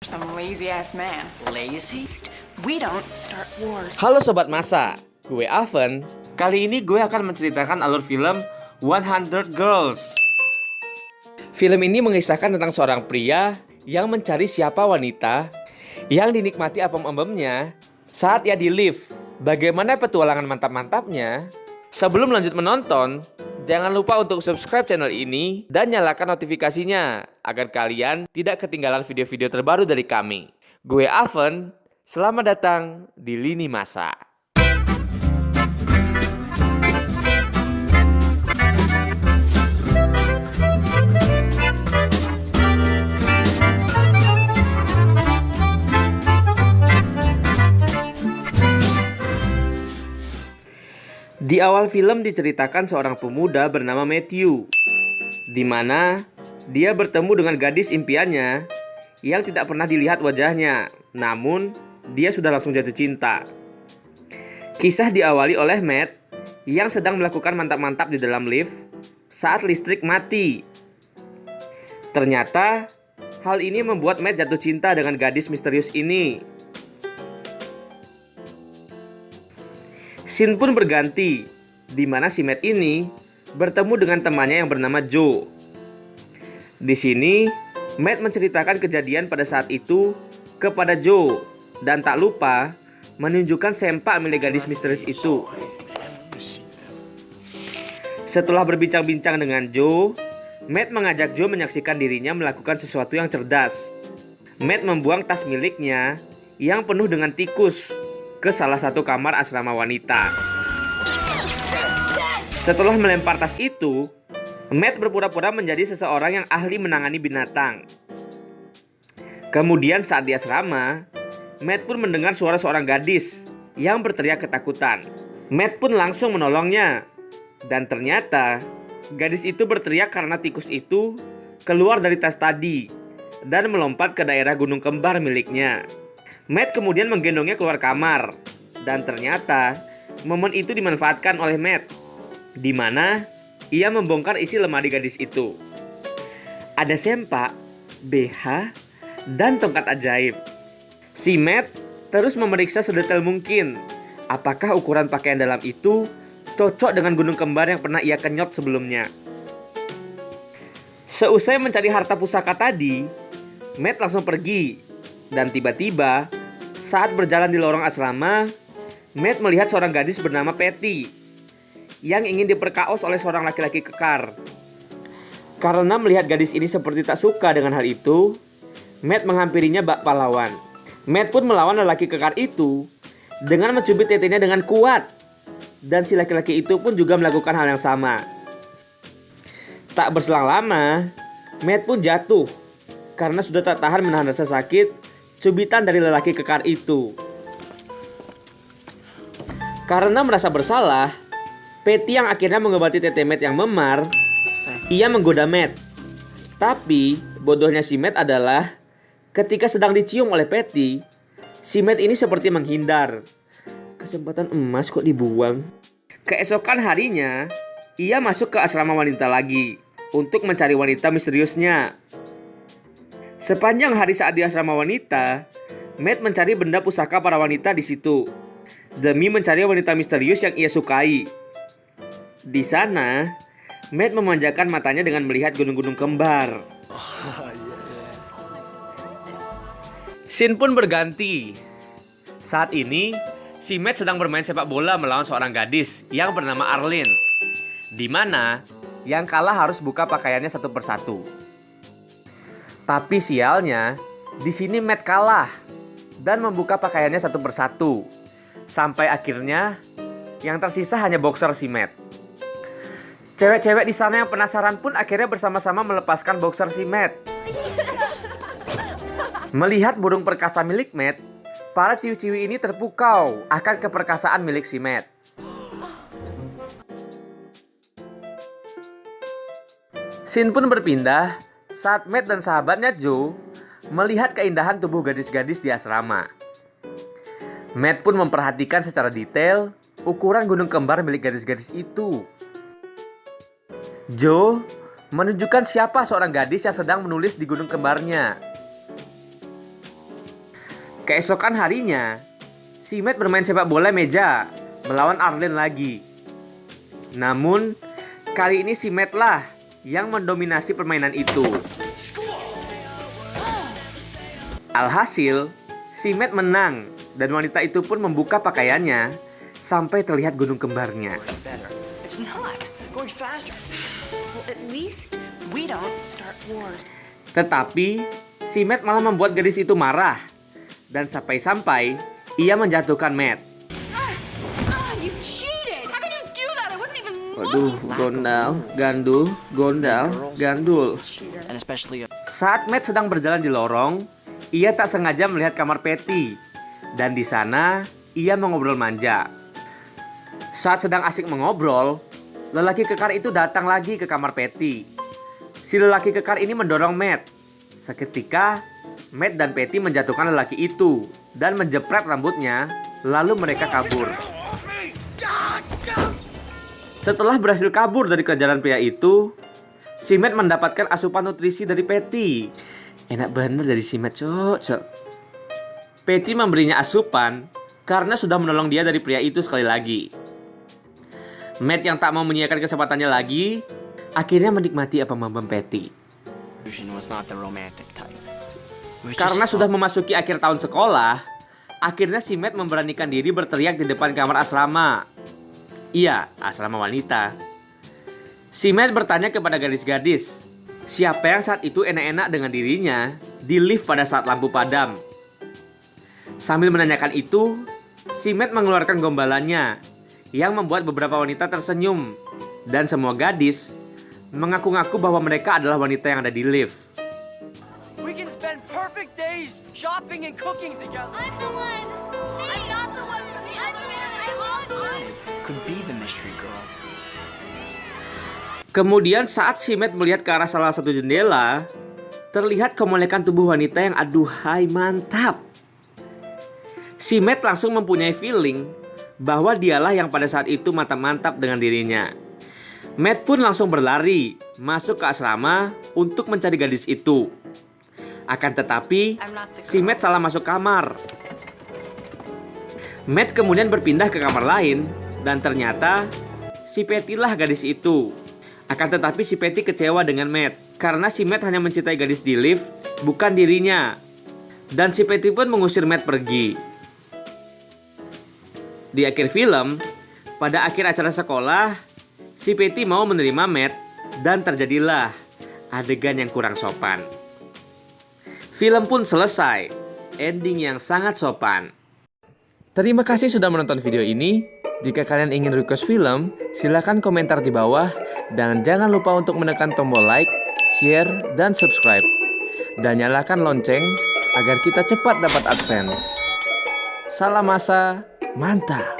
Some lazy ass man. Lazy? We don't start wars. Halo Sobat Masa, gue Alven. Kali ini gue akan menceritakan alur film 100 Girls. Film ini mengisahkan tentang seorang pria yang mencari siapa wanita yang dinikmati apem-empemnya saat ia di lift. Bagaimana petualangan mantap-mantapnya? Sebelum lanjut menonton, jangan lupa untuk subscribe channel ini dan nyalakan notifikasinya agar kalian tidak ketinggalan video-video terbaru dari kami. Gue Alven, selamat datang di Lini Masa. Di awal film diceritakan seorang pemuda bernama Matthew, di mana dia bertemu dengan gadis impiannya yang tidak pernah dilihat wajahnya, namun dia sudah langsung jatuh cinta. Kisah diawali oleh Matt yang sedang melakukan mantap-mantap di dalam lift saat listrik mati. Ternyata hal ini membuat Matt jatuh cinta dengan gadis misterius ini. Scene pun berganti, di mana si Matt ini bertemu dengan temannya yang bernama Joe. Di sini, Matt menceritakan kejadian pada saat itu kepada Joe dan tak lupa menunjukkan sempak milik gadis misterius itu. Setelah berbincang-bincang dengan Joe, Matt mengajak Joe menyaksikan dirinya melakukan sesuatu yang cerdas. Matt membuang tas miliknya yang penuh dengan tikus ke salah satu kamar asrama wanita. Setelah melempar tas itu, Matt berpura-pura menjadi seseorang yang ahli menangani binatang. Kemudian saat di asrama, Matt pun mendengar suara seorang gadis yang berteriak ketakutan. Matt pun langsung menolongnya. Dan ternyata gadis itu berteriak karena tikus itu keluar dari tas tadi dan melompat ke daerah gunung kembar miliknya. Matt kemudian menggendongnya keluar kamar, dan ternyata momen itu dimanfaatkan oleh Matt, di mana ia membongkar isi lemari gadis itu. Ada sempak, BH, dan tongkat ajaib. Si Matt terus memeriksa sedetail mungkin apakah ukuran pakaian dalam itu cocok dengan gunung kembar yang pernah ia kenyot sebelumnya. Seusai mencari harta pusaka tadi, Matt langsung pergi. Dan tiba-tiba, saat berjalan di lorong asrama, Matt melihat seorang gadis bernama Patty yang ingin diperkaos oleh seorang laki-laki kekar. Karena melihat gadis ini seperti tak suka dengan hal itu, Matt menghampirinya bak pahlawan. Matt pun melawan lelaki kekar itu dengan mencubit tetenya dengan kuat. Dan si laki-laki itu pun juga melakukan hal yang sama. Tak berselang lama, Matt pun jatuh karena sudah tak tahan menahan rasa sakit cubitan dari lelaki kekar itu. Karena merasa bersalah, Patty yang akhirnya mengobati tete Matt yang memar, ia menggoda Matt. Tapi bodohnya si Matt adalah ketika sedang dicium oleh Patty, si Matt ini seperti menghindar. Kesempatan emas kok dibuang. Keesokan harinya, ia masuk ke asrama wanita lagi untuk mencari wanita misteriusnya. Sepanjang hari saat di asrama wanita, Matt mencari benda pusaka para wanita di situ demi mencari wanita misterius yang ia sukai. Di sana, Matt memanjakan matanya dengan melihat gunung-gunung kembar. Scene pun berganti. Saat ini, si Matt sedang bermain sepak bola melawan seorang gadis yang bernama Arlene, di mana yang kalah harus buka pakaiannya satu persatu. Tapi sialnya, di sini Matt kalah dan membuka pakaiannya satu persatu. Sampai akhirnya yang tersisa hanya boxer si Matt. Cewek-cewek di sana yang penasaran pun akhirnya bersama-sama melepaskan boxer si Matt. Melihat burung perkasa milik Matt, para ciwi-ciwi ini terpukau akan keperkasaan milik si Matt. Scene pun berpindah saat Matt dan sahabatnya Joe melihat keindahan tubuh gadis-gadis di asrama. Matt pun memperhatikan secara detail ukuran gunung kembar milik gadis-gadis itu. Joe menunjukkan siapa seorang gadis yang sedang menulis di gunung kembarnya. Keesokan harinya, si Matt bermain sepak bola meja melawan Arlen lagi. Namun, kali ini si Matt lah yang mendominasi permainan itu. Alhasil, si Matt menang dan wanita itu pun membuka pakaiannya sampai terlihat gunung kembarnya. It's not. Going faster. Well, at least we don't start wars. Tetapi, si Matt malah membuat gadis itu marah. Dan sampai-sampai, ia menjatuhkan Matt. You cheated! How can you do that? I wasn't even Waduh, gondal, gandul. And especially Saat Matt sedang berjalan di lorong, ia tak sengaja melihat kamar Patty. Dan di sana, ia mengobrol manja. Saat sedang asik mengobrol, lelaki kekar itu datang lagi ke kamar Patty. Si lelaki kekar ini mendorong Matt. Seketika, Matt dan Patty menjatuhkan lelaki itu dan menjepret rambutnya, lalu mereka kabur. Setelah berhasil kabur dari kejaran pria itu, si Matt mendapatkan asupan nutrisi dari Patty. Enak bener dari si Matt, cocok. Patty memberinya asupan karena sudah menolong dia dari pria itu sekali lagi. Matt yang tak mau menyiapkan kesempatannya lagi, akhirnya menikmati apa mamam Patty. was not the romantic type. It was Karena just sudah fun. memasuki akhir tahun sekolah, akhirnya si Matt memberanikan diri berteriak di depan kamar asrama. Iya, asrama wanita. Si Matt bertanya kepada gadis-gadis, siapa yang saat itu enak-enak dengan dirinya di lift pada saat lampu padam. Sambil menanyakan itu, si Matt mengeluarkan gombalannya yang membuat beberapa wanita tersenyum. Dan semua gadis mengaku-ngaku bahwa mereka adalah wanita yang ada di lift. We can spend perfect days shopping and cooking together. I'm the one. I'm not the one. I'm the man. I love you. Could be the mystery girl. Kemudian saat si Matt melihat ke arah salah satu jendela, terlihat kemolekan tubuh wanita yang aduhai mantap. Si Matt langsung mempunyai feeling bahwa dialah yang pada saat itu mantap-mantap dengan dirinya. Matt pun langsung berlari masuk ke asrama untuk mencari gadis itu. Akan tetapi, si Matt salah masuk kamar. Matt kemudian berpindah ke kamar lain dan ternyata si Patty lah gadis itu. Akan tetapi si Patty kecewa dengan Matt karena si Matt hanya mencintai gadis di lift, bukan dirinya. Dan si Patty pun mengusir Matt pergi. Di akhir film, pada akhir acara sekolah, si Patty mau menerima Matt dan terjadilah adegan yang kurang sopan. Film pun selesai, ending yang sangat sopan. Terima kasih sudah menonton video ini. Jika kalian ingin request film, silakan komentar di bawah. Dan jangan lupa untuk menekan tombol like, share, dan subscribe. Dan nyalakan lonceng agar kita cepat dapat AdSense. Salam masa, mantap!